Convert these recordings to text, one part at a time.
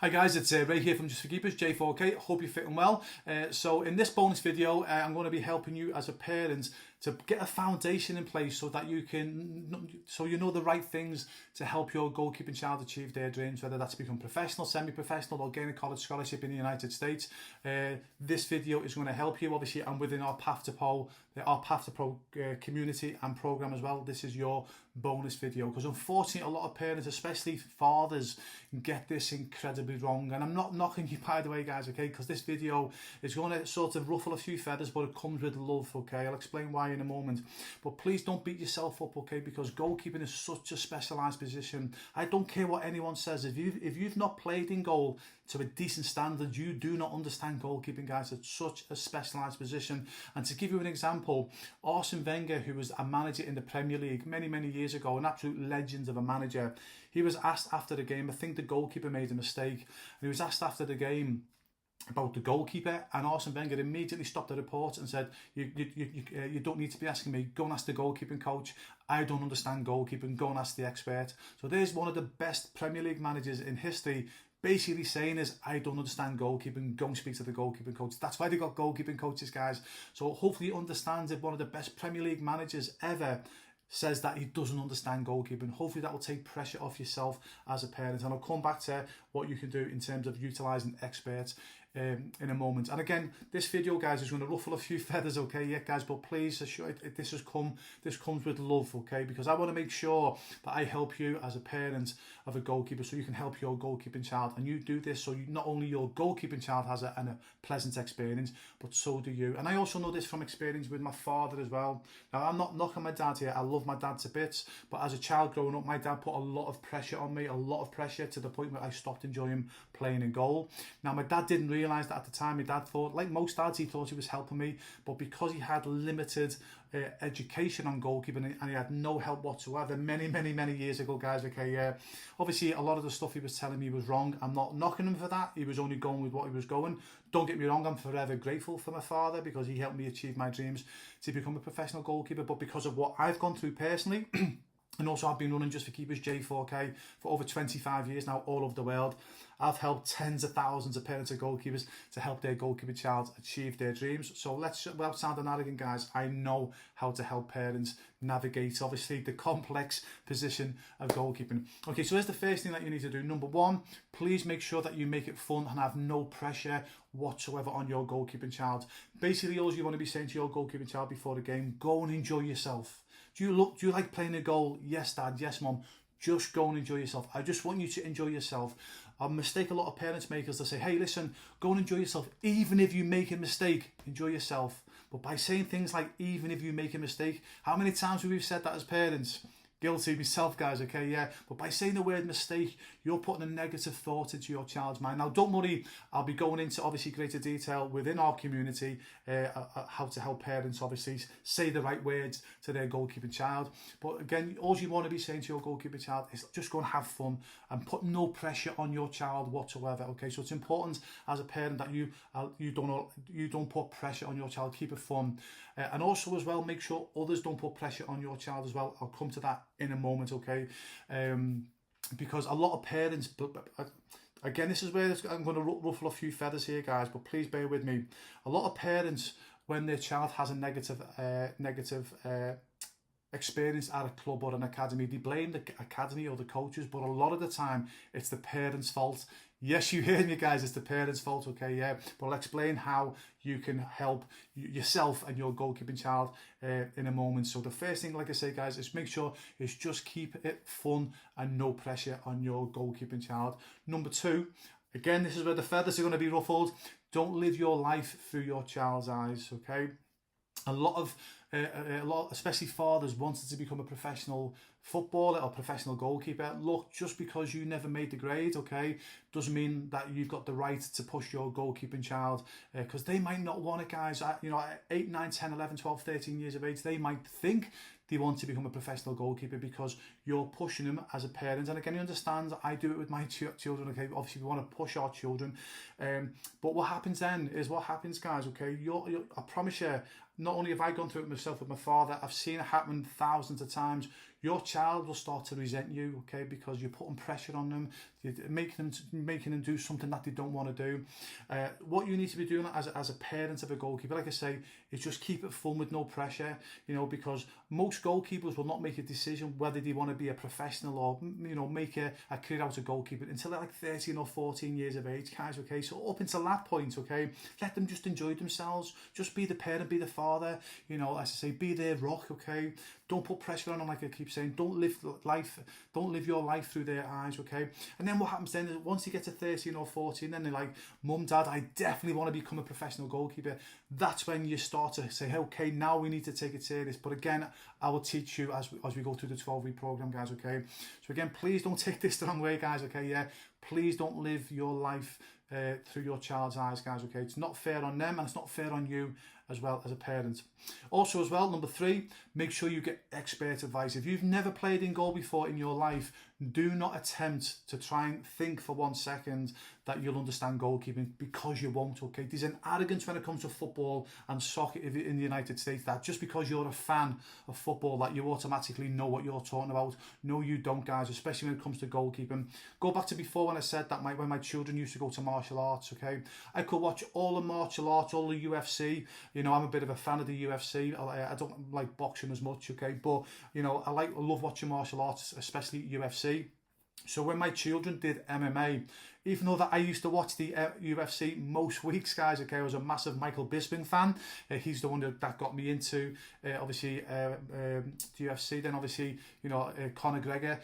Hi guys, it's Ray here from Just for Keepers, J4K. Hope you're fitting well. So in this bonus video, I'm going to be helping you as a parent to get a foundation in place so that you know the right things to help your goalkeeping child achieve their dreams, whether that's become professional, semi-professional, or gain a college scholarship in the United States. This video is going to help you. Obviously, I'm within our Path to Pro community and program as well. This is your bonus video because unfortunately a lot of parents, especially fathers, get this incredibly wrong. And I'm not knocking you, by the way, guys, okay, because this video is going to sort of ruffle a few feathers, but it comes with love, okay? I'll explain why in a moment, but please don't beat yourself up, okay, because goalkeeping is such a specialized position. I don't care what anyone says. If you've not played in goal to a decent standard, you do not understand goalkeeping, guys. It's such a specialized position. And to give you an example, Arsene Wenger, who was a manager in the Premier League many years ago, an absolute legend of a manager, he was asked after the game, I think the goalkeeper made a mistake, and he was asked after the game about the goalkeeper, and Arsene Wenger immediately stopped the report and said, you don't need to be asking me, go and ask the goalkeeping coach. I don't understand goalkeeping, go and ask the expert. So there's one of the best Premier League managers in history basically saying is, I don't understand goalkeeping, go and speak to the goalkeeping coach. That's why they got goalkeeping coaches, guys. So hopefully you understand that one of the best Premier League managers ever says that he doesn't understand goalkeeping. Hopefully that will take pressure off yourself as a parent. And I'll come back to what you can do in terms of utilising experts in a moment. And again, this video, guys, is going to ruffle a few feathers, okay? Yeah, guys, but please, this comes with love, okay? Because I want to make sure that I help you as a parent of a goalkeeper, so you can help your goalkeeping child. And you do this so not only your goalkeeping child has a pleasant experience, but so do you. And I also know this from experience with my father as well. Now, I'm not knocking my dad here. I love my dad to bits, but as a child growing up, my dad put a lot of pressure on me, a lot of pressure, to the point where I stopped enjoying playing in goal. Now, my dad didn't realise that at the time. My dad thought, like most dads, he thought he was helping me, but because he had limited education on goalkeeping and he had no help whatsoever many years ago, guys, okay, obviously a lot of the stuff he was telling me was wrong. I'm not knocking him for that. He was only going with what he was going. Don't get me wrong, I'm forever grateful for my father because he helped me achieve my dreams to become a professional goalkeeper. But because of what I've gone through personally, and also I've been running Just for Keepers J4K for over 25 years now, all over the world. I've helped tens of thousands of parents of goalkeepers to help their goalkeeper child achieve their dreams. So without sounding arrogant, guys, I know how to help parents navigate, obviously, the complex position of goalkeeping. Okay, so here's the first thing that you need to do. Number one, please make sure that you make it fun and have no pressure whatsoever on your goalkeeping child. Basically, all you want to be saying to your goalkeeping child before the game, go and enjoy yourself. Do you like playing a goal? Yes, Dad. Yes, Mom. Just go and enjoy yourself. I just want you to enjoy yourself. A mistake a lot of parents make is they say, hey, listen, go and enjoy yourself. Even if you make a mistake, enjoy yourself. But by saying things like, even if you make a mistake, how many times have we said that as parents? Guilty myself, guys, okay, yeah. But by saying the word mistake, you're putting a negative thought into your child's mind. Now, don't worry, I'll be going into obviously greater detail within our community, how to help parents obviously say the right words to their goalkeeping child. But again, all you want to be saying to your goalkeeping child is just go and have fun and put no pressure on your child whatsoever, okay? So it's important as a parent that you don't put pressure on your child. Keep it fun. And also as well, make sure others don't put pressure on your child as well. I'll come to that in a moment, okay? Because a lot of parents, again, this is where I'm going to ruffle a few feathers here, guys, but please bear with me. A lot of parents, when their child has a negative experience at a club or an academy, they blame the academy or the coaches, but a lot of the time it's the parents' fault. Yes, you heard me, guys, it's the parents' fault, okay, yeah. But I'll explain how you can help yourself and your goalkeeping child in a moment. So the first thing, like I say, guys, is make sure is just keep it fun and no pressure on your goalkeeping child. Number two, again, this is where the feathers are going to be ruffled. Don't live your life through your child's eyes, okay? A lot, especially fathers, wanted to become a professional footballer or professional goalkeeper. Look, just because you never made the grade, okay, doesn't mean that you've got the right to push your goalkeeping child, because they might not want it, guys. At 8, 9, 10, 11, 12, 13 years of age, they might think they want to become a professional goalkeeper because you're pushing them as a parent. And again, you understand, I do it with my children, okay? Obviously, we want to push our children. But what happens then is what happens, guys, okay? I promise you, not only have I gone through it myself with my father, I've seen it happen thousands of times. Your child will start to resent you, okay, because you're putting pressure on them, you're making them do something that they don't want to do. What you need to be doing as a parent of a goalkeeper, like I say, is just keep it fun with no pressure, you know, because most goalkeepers will not make a decision whether they want to be a professional or, you know, make a career out of goalkeeping until they're like 13 or 14 years of age, guys, okay? So up until that point, okay, let them just enjoy themselves. Just be the parent, be the father, you know, as I say, be their rock, okay? Don't put pressure on them, like I keep saying. Don't live your life through their eyes, okay? And then what happens then is once you get to 13 or 14, then they're like, Mum, Dad, I definitely want to become a professional goalkeeper. That's when you start to say, okay, now we need to take it serious. But again, I will teach you as we go through the 12-week program, guys, okay? So again, please don't take this the wrong way, guys, okay? Yeah, please don't live your life through your child's eyes, guys, okay? It's not fair on them and it's not fair on you as well as a parent. Also as well, number 3, make sure you get expert advice. If you've never played in goal before in your life, do not attempt to try and think for 1 second that you'll understand goalkeeping, because you won't, okay? There's an arrogance when it comes to football and soccer in the United States that just because you're a fan of football that you automatically know what you're talking about. No, you don't, guys, especially when it comes to goalkeeping. Go back to before when I said that when my children used to go to martial arts, okay? I could watch all the martial arts, all the UFC. You know, I'm a bit of a fan of the UFC. I don't like boxing as much, okay? But, you know, I love watching martial arts, especially UFC. So when my children did MMA, even though that I used to watch the UFC most weeks, guys, okay, I was a massive Michael Bisping fan. He's the one that got me into, obviously, the UFC. Then, obviously, you know, Conor McGregor.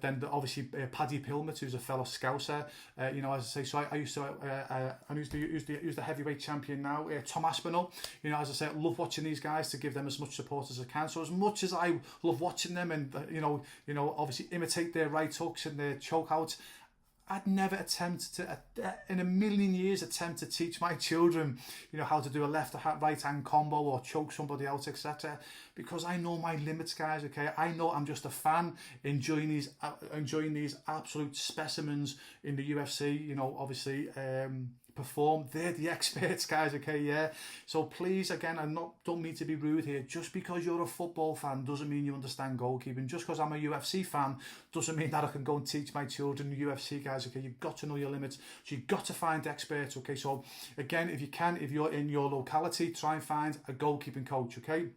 Then, obviously, Paddy Pimblett, who's a fellow Scouser. You know, as I say, so I used to use the heavyweight champion now, Tom Aspinall. You know, as I say, I love watching these guys to give them as much support as I can. So as much as I love watching them and, you know, obviously imitate their right hooks and their choke outs, I'd never attempt to, in a million years, attempt to teach my children, you know, how to do a left or right hand combo or choke somebody out, etc. Because I know my limits, guys. Okay, I know I'm just a fan enjoying these absolute specimens in the UFC. You know, obviously. Perform. They're the experts, guys, okay? Yeah, so please, again, don't mean to be rude here. Just because you're a football fan doesn't mean you understand goalkeeping. Just because I'm a UFC fan doesn't mean that I can go and teach my children UFC, guys, okay? You've got to know your limits, so you've got to find experts, okay? So again, if you're in your locality, try and find a goalkeeping coach, okay?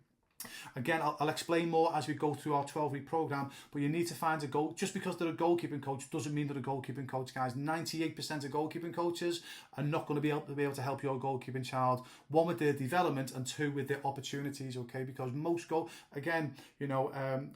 Again, I'll explain more as we go through our 12-week program, but you need to find a goal. Just because they're a goalkeeping coach doesn't mean they're a goalkeeping coach, guys. 98% of goalkeeping coaches are not going to be able to help your goalkeeping child, 1 with their development and 2 with their opportunities, okay? Because again, you know,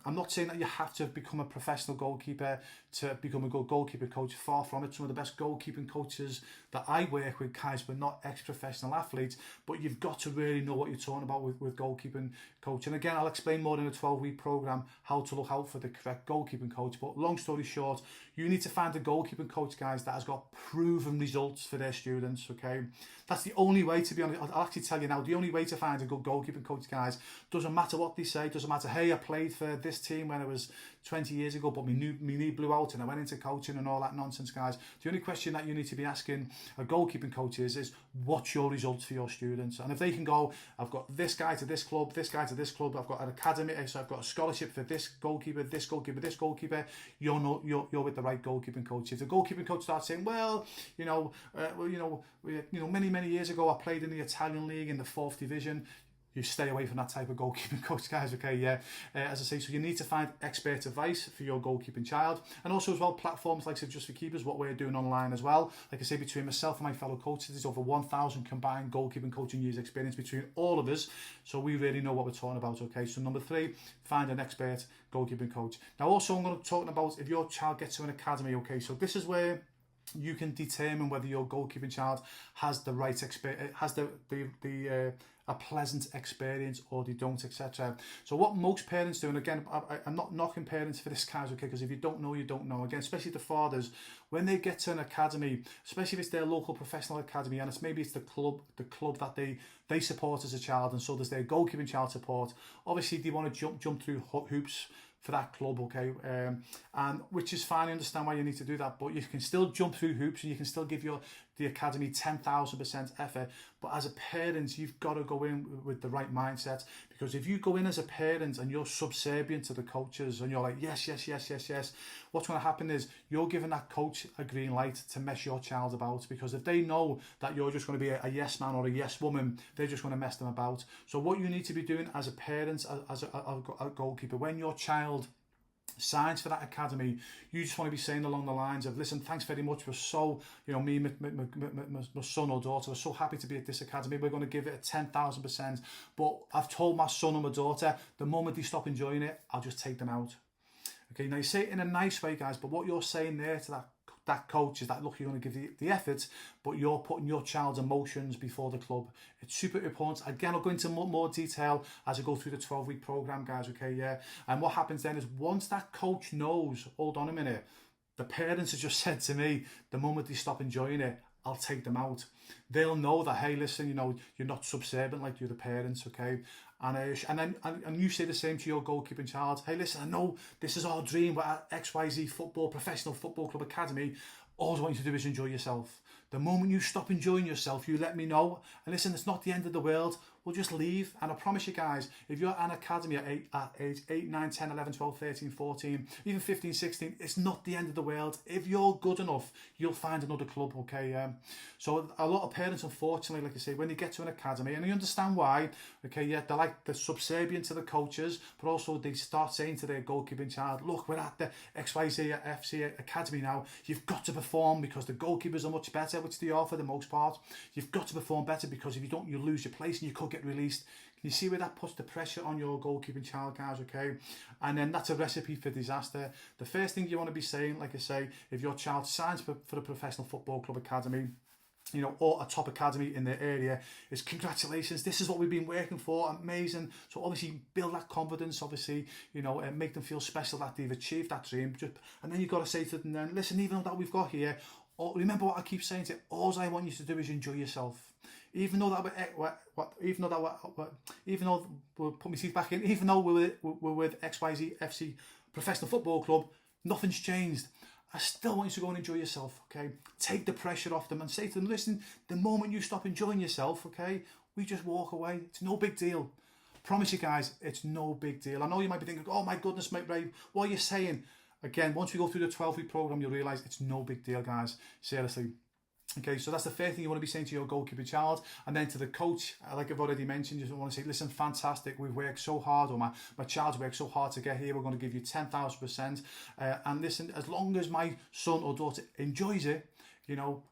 I'm not saying that you have to become a professional goalkeeper to become a good goalkeeper coach. Far from it. Some of the best goalkeeping coaches that I work with, guys, but not ex-professional athletes, but you've got to really know what you're talking about with goalkeeping coach. And again, I'll explain more in a 12-week program how to look out for the correct goalkeeping coach. But long story short, you need to find a goalkeeping coach, guys, that has got proven results for their students, okay? That's the only way, to be honest. I'll actually tell you now, the only way to find a good goalkeeping coach, guys, doesn't matter what they say, doesn't matter, hey, I played for this team when it was 20 years ago, but my knee blew out and I went into coaching and all that nonsense, guys. The only question that you need to be asking a goalkeeping coach is what's your results for your students? And if they can go, I've got this guy to this club, this guy to this club, I've got an academy, so I've got a scholarship for this goalkeeper, this goalkeeper, this goalkeeper, you're with the right goalkeeping coach. If the goalkeeping coach starts saying, well, many years ago I played in the Italian league in the 4th division, you stay away from that type of goalkeeping coach, guys, okay? Yeah, as I say, so you need to find expert advice for your goalkeeping child. And also as well, platforms like Just for Keepers, what we're doing online as well. Like I say, between myself and my fellow coaches, there's over 1,000 combined goalkeeping coaching years experience between all of us, so we really know what we're talking about, okay? So number 3, find an expert goalkeeping coach. Now also I'm going to talk about if your child gets to an academy, okay? So this is where you can determine whether your goalkeeping child has the right experience, has a pleasant experience, or they don't, etc. So what most parents do, and again, I'm not knocking parents for this, guys, okay, because if you don't know, you don't know. Again, especially the fathers, when they get to an academy, especially if it's their local professional academy, and it's the club that they support as a child, and so does their goalkeeping child support. Obviously, they want to jump through hoops for that club, okay, and which is fine. I understand why you need to do that, but you can still jump through hoops and you can still give the academy 10,000% effort. But as a parent, you've got to go in with the right mindset, because if you go in as a parent and you're subservient to the coaches and you're like yes, what's going to happen is you're giving that coach a green light to mess your child about, because if they know that you're just going to be a yes man or a yes woman, they're just going to mess them about. So what you need to be doing as a parent, as a goalkeeper, when your child signs for that academy, you just want to be saying along the lines of, listen, thanks very much, we're so, me and my son or daughter are so happy to be at this academy, we're going to give it a 10,000%, but I've told my son or my daughter, the moment they stop enjoying it, I'll just take them out. Okay, now you say it in a nice way, guys, but what you're saying there to that coach is that, look, you're going to give the effort, but you're putting your child's emotions before the club. It's super important. Again, I'll go into more detail as I go through the 12-week program, guys, okay, yeah. And what happens then is once that coach knows, hold on a minute, the parents have just said to me, the moment they stop enjoying it, I'll take them out. They'll know that, hey, listen, you're not subservient like you're the parents, okay? And you say the same to your goalkeeping child. Hey, listen, I know this is our dream. We're at XYZ Professional Football Club Academy. All I want you to do is enjoy yourself. The moment you stop enjoying yourself, you let me know. And listen, it's not the end of the world. We'll just leave. And I promise you guys, if you're at an academy at age 8, 9, 10, 11, 12, 13, 14, even 15, 16, it's not the end of the world. If you're good enough, you'll find another club, okay? So a lot of parents, unfortunately, like I say, when they get to an academy, and I understand why, okay, yeah, they're subservient to the coaches, but also they start saying to their goalkeeping child, look, we're at the XYZ FC Academy now. You've got to perform because the goalkeepers are much better, which they are for the most part. You've got to perform better because if you don't, you lose your place and you could get released. Can you see where that puts the pressure on your goalkeeping child, guys, okay? And then that's a recipe for disaster. The first thing you want to be saying, like I say, if your child signs for a professional football club academy, or a top academy in their area, is congratulations, this is what we've been working for, amazing. So obviously build that confidence, obviously, and make them feel special that they've achieved that dream. And then you've got to say to them, then, listen, even though that we've got here, remember what I keep saying to you, all I want you to do is enjoy yourself. Even though we'll put my teeth back in, even though we're with XYZ FC Professional Football Club, nothing's changed. I still want you to go and enjoy yourself, okay? Take the pressure off them and say to them, listen, the moment you stop enjoying yourself, okay, we just walk away. It's no big deal. Promise you guys, it's no big deal. I know you might be thinking, oh my goodness, mate, Ray, what are you saying? Again, once we go through the 12-week program, you'll realise it's no big deal, guys. Seriously. Okay, so that's the first thing you want to be saying to your goalkeeper child. And then to the coach, like I've already mentioned, you just want to say, listen, fantastic, we've worked so hard, or my child's worked so hard to get here, we're going to give you 10,000%. And listen, as long as my son or daughter enjoys it, we'll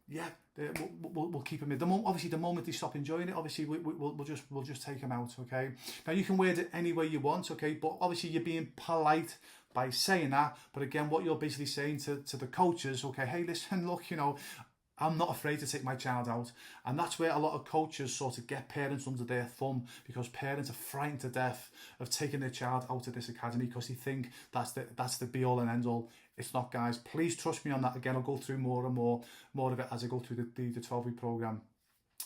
keep them in. Obviously, the moment they stop enjoying it, obviously we'll just take them out, okay? Now, you can word it any way you want, okay? But obviously, you're being polite by saying that. But again, what you're basically saying to the coaches, okay, hey, listen, look, I'm not afraid to take my child out. And that's where a lot of coaches sort of get parents under their thumb, because parents are frightened to death of taking their child out of this academy because they think that's the be all and end all. It's not, guys. Please trust me on that. Again, I'll go through more and more of it as I go through the 12-week program.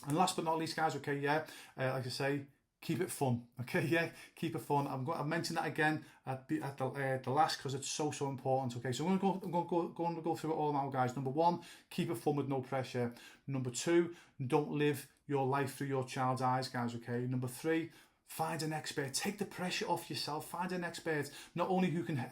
And last but not least, guys, okay, yeah, like I say, keep it fun, okay? Yeah, keep it fun. I've mentioned that again at the last because it's so important. Okay, so I'm going to go through it all now, guys. Number one, keep it fun with no pressure. Number two, don't live your life through your child's eyes, guys. Okay. Number three, find an expert. Take the pressure off yourself. Find an expert, not only who can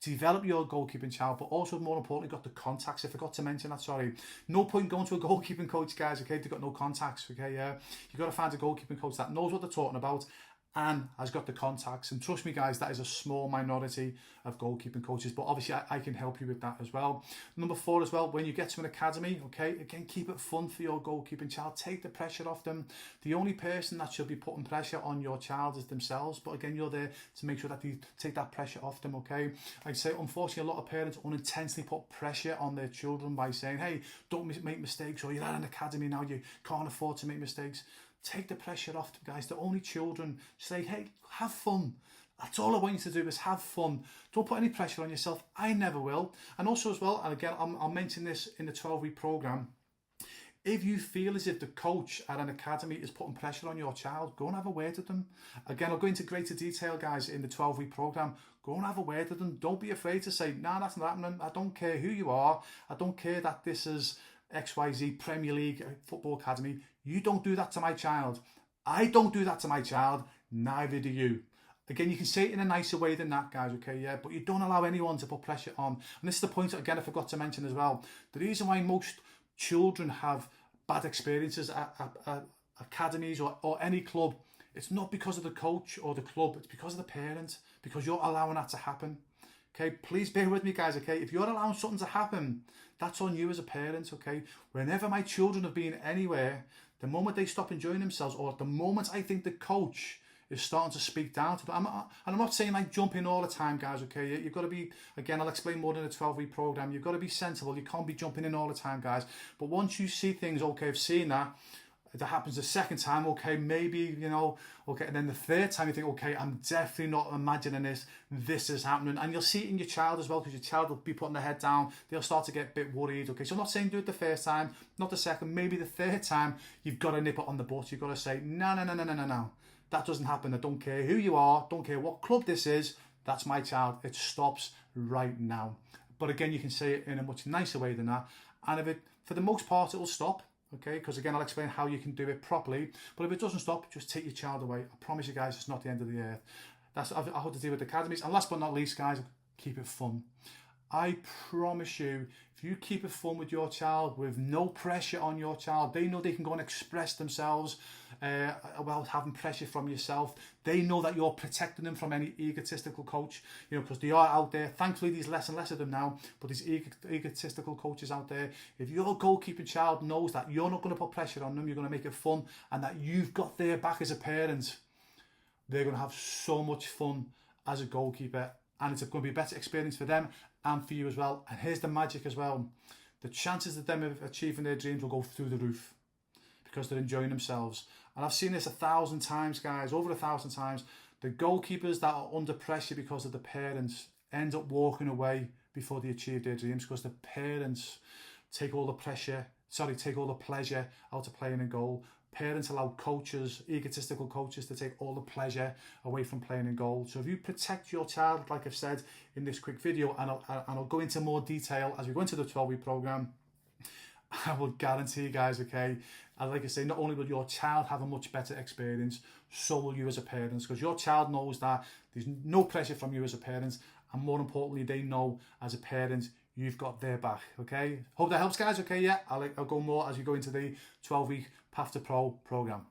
develop your goalkeeping child, but also more importantly, got the contacts. I forgot to mention that, sorry. No point going to a goalkeeping coach, guys, okay, they've got no contacts, okay, yeah. You've got to find a goalkeeping coach that knows what they're talking about and has got the contacts. And trust me, guys, that is a small minority of goalkeeping coaches, but obviously I can help you with that as well. Number four as well, when you get to an academy, okay, again, keep it fun for your goalkeeping child. Take the pressure off them. The only person that should be putting pressure on your child is themselves, but again, you're there to make sure that you take that pressure off them, okay? Like I say, unfortunately, a lot of parents unintentionally put pressure on their children by saying, hey, don't make mistakes, or you're at an academy now, you can't afford to make mistakes. Take the pressure off them, guys. They're only children. Say, hey, have fun. That's all I want you to do is have fun. Don't put any pressure on yourself. I never will. And also as well, and again, I'll mention this in the 12-week program, If you feel as if the coach at an academy is putting pressure on your child, go and have a word with them. Again, I'll go into greater detail, guys, in the 12-week program. Go and have a word with them. Don't be afraid to say, nah, that's not happening. I don't care who you are. I don't care that this is XYZ Premier League Football Academy. You don't do that to my child. I don't do that to my child. Neither do you. Again, you can say it in a nicer way than that, guys, okay, yeah, but you don't allow anyone to put pressure on. And this is the point, again, I forgot to mention as well. The reason why most children have bad experiences at academies or any club, it's not because of the coach or the club, it's because of the parent, because you're allowing that to happen. Okay, please bear with me, guys, okay? If you're allowing something to happen, that's on you as a parent, okay? Whenever my children have been anywhere, the moment they stop enjoying themselves, or the moment I think the coach is starting to speak down to them, and I'm not saying like jump in all the time, guys, okay? You've got to be, again, I'll explain more in a 12-week program. You've got to be sensible. You can't be jumping in all the time, guys. But once you see things, okay, I've seen that, if that happens the second time, okay, maybe, you know, okay, and then the third time you think, okay, I'm definitely not imagining this is happening. And you'll see it in your child as well, because your child will be putting their head down, they'll start to get a bit worried, okay? So I'm not saying do it the first time, not the second, maybe the third time, you've got to nip it on the butt. You've got to say, no. That doesn't happen. I don't care who you are, don't care what club this is, that's my child. It stops right now. But again, you can say it in a much nicer way than that. And if it, for the most part, it will stop. Okay, because again, I'll explain how you can do it properly. But if it doesn't stop, just take your child away. I promise you guys, it's not the end of the earth. That's I have to deal with academies. And last but not least, guys, keep it fun. I promise you, if you keep it fun with your child, with no pressure on your child, they know they can go and express themselves without having pressure from yourself. They know that you're protecting them from any egotistical coach, you know, because they are out there. Thankfully, there's less and less of them now, but these egotistical coaches out there. If your goalkeeping child knows that you're not going to put pressure on them, you're going to make it fun, and that you've got their back as a parent, they're going to have so much fun as a goalkeeper, and it's going to be a better experience for them and for you as well. And here's the magic as well. The chances of them achieving their dreams will go through the roof because they're enjoying themselves. And I've seen this 1,000 times, guys, over 1,000 times. The goalkeepers that are under pressure because of the parents end up walking away before they achieve their dreams, because the parents take all the pleasure out of playing a goal. Parents allow coaches, egotistical coaches, to take all the pleasure away from playing in goal. So if you protect your child, like I've said in this quick video, and I'll go into more detail as we go into the 12-week program, I will guarantee you guys, okay, and like I say, not only will your child have a much better experience, so will you as a parent, because your child knows that there's no pressure from you as a parent, and more importantly, they know as a parent you've got their back, okay? Hope that helps, guys, okay? Yeah, I'll go more as we go into the 12-week Path to Pro program.